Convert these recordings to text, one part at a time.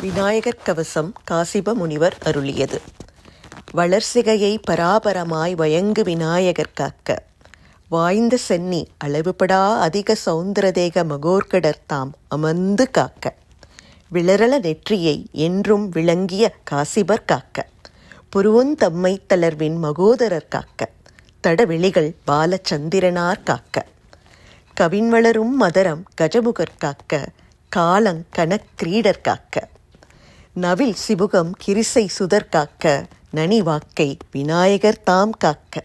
விநாயகர் கவசம் காசிப முனிவர் அருளியது. வளர்சிகையை பராபரமாய் வயங்கு விநாயகர் காக்க, வாய்ந்த சென்னி அளவுபடா அதிக சௌந்தரதேக மகோர்கடர்த்தாம் அமர்ந்து காக்க, விளரள நெற்றியை என்றும் விளங்கிய காசிபர் காக்க, புருவந்தம்மை தளர்வின் மகோதரர் காக்க, தடவெளிகள் பாலச்சந்திரனார் காக்க, கவின்வளரும் மதரம் கஜமுகர் காக்க, காலங் கனக்கிரீடர் காக்க, நவில் சிபுகம் கிரிசை சுதர் காக்க, நனிவாக்கை விநாயகர் தாம் காக்க,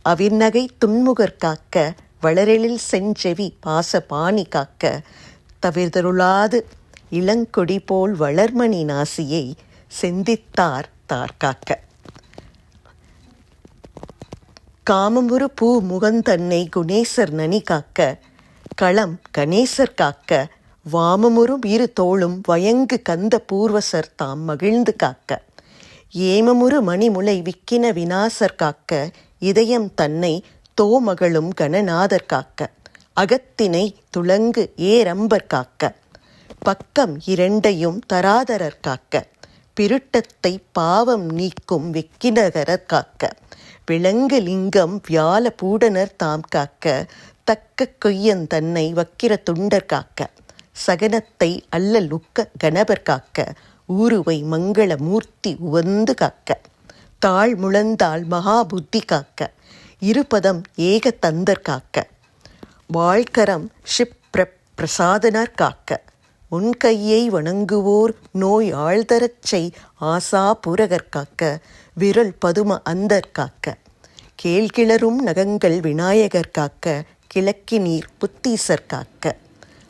அவிர்நகை துன்முகர் காக்க, வளரெழில் செஞ்செவி பாசபாணி காக்க, தவிர்தருளாது இளங்கொடி போல் வளர்மணி நாசியை செந்தித்தார் தார் காக்க, காமமுறு பூ முகந்தன்னை குணேசர் நனி காக்க, களம் கணேசர் காக்க, வாமமுறும் இரு தோளும் வயங்கு கந்த பூர்வசர் தாம் மகிழ்ந்து காக்க, ஏமமுறு மணிமுலை விக்கின விநாசர் காக்க, இதயம் தன்னை தோமகளும் கணநாதர் காக்க, அகத்தினை துளங்கு ஏரம்பர் காக்க, பக்கம் இரண்டையும் தராதரர் காக்க, பிருட்டத்தை பாவம் நீக்கும் விக்கினகரர் காக்க, விளங்கு லிங்கம் வியால பூடனர் தாம் காக்க, தக்க கொய்யன் தன்னை வக்கிர துண்டர் காக்க, சகனத்தை அல்லலுக்க கணபர் காக்க, ஊருவை மங்கள மூர்த்தி உவந்து காக்க, தாழ் முழந்தாள் மகாபுத்தி காக்க, இருபதம் ஏக தந்தர் காக்க, வாழ்கரம் ஷிப்ர பிரசாதனர் காக்க, முன்கையை வணங்குவோர் நோய் ஆழ்தரச் செய் ஆசா பூரகர் காக்க, விரல் பதும அந்தர் காக்க, கேள்கிளரும் நகங்கள் விநாயகர் காக்க, கிழக்கி நீர் புத்தீசர் காக்க,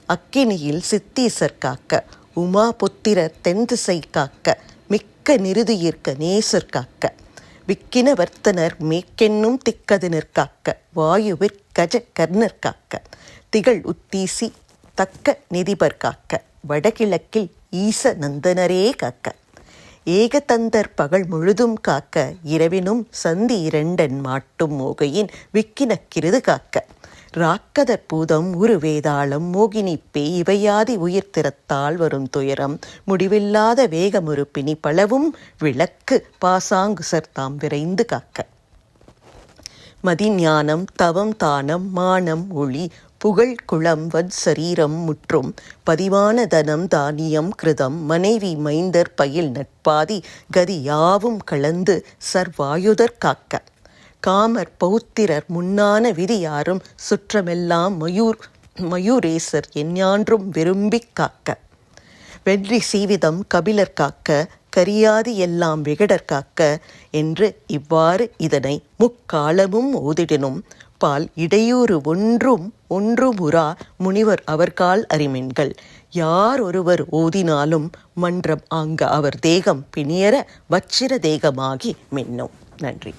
அக்கினியில் சித்தீசர் காக்க, உமா புத்திரர் தென்திசை காக்க, மிக்க நிருதியிற்க நேசர் காக்க, விக்கின வர்த்தனர் மேக்கென்னும் திக்கதினர் காக்க, வாயுவிற் கஜ கர்ணர் காக்க, திகழ் உத்தீசி தக்க நிதிபர் காக்க, வடகிழக்கில் ஈச நந்தனரே காக்க, ஏகதந்தர் பகல் முழுதும் காக்க, இரவினும் சந்தி இரண்டன் மாட்டும் மோகையின் விக்கினக்கிருது காக்க, ராக்கதர் பூதம் உரு வேதாளம் மோகினி பேய் இவையாதி உயிர் திறத்தால் வரும் துயரம் முடிவில்லாத வேகமுறு பிணி பலவும் விளக்கு பாசாங்குசர் தாம் விரைந்து காக்க, மதிஞானம் தவம் தானம் மானம் ஒளி புகழ் குளம் வத் சரீரம் முற்றும் பதிவான தனம் தானியம் கிருதம் மனைவி மைந்தர் பயில் நட்பாதி கதி யாவும் கலந்து சர்வாயுதர் காக்க, காமர் பௌத்திரர் முன்னான விதி யாரும் சுற்றமெல்லாம் மயூரேசர் எஞ்ஞான்றும் விரும்பிக் காக்க, வென்றி சீவிதம் கபிலர் காக்க, கரியாதி எல்லாம் விகடர் காக்க என்று இவ்வாறு இதனை முக்காலமும் ஓதிடினும் பால் இடையூறு ஒன்றும் உரா முனிவர் அவர்கால் அறிமென்கள், யார் ஒருவர் ஓதினாலும் மன்றம் ஆங்க அவர் தேகம் பிணியர வச்சிர தேகமாகி மின்னும். நன்றி.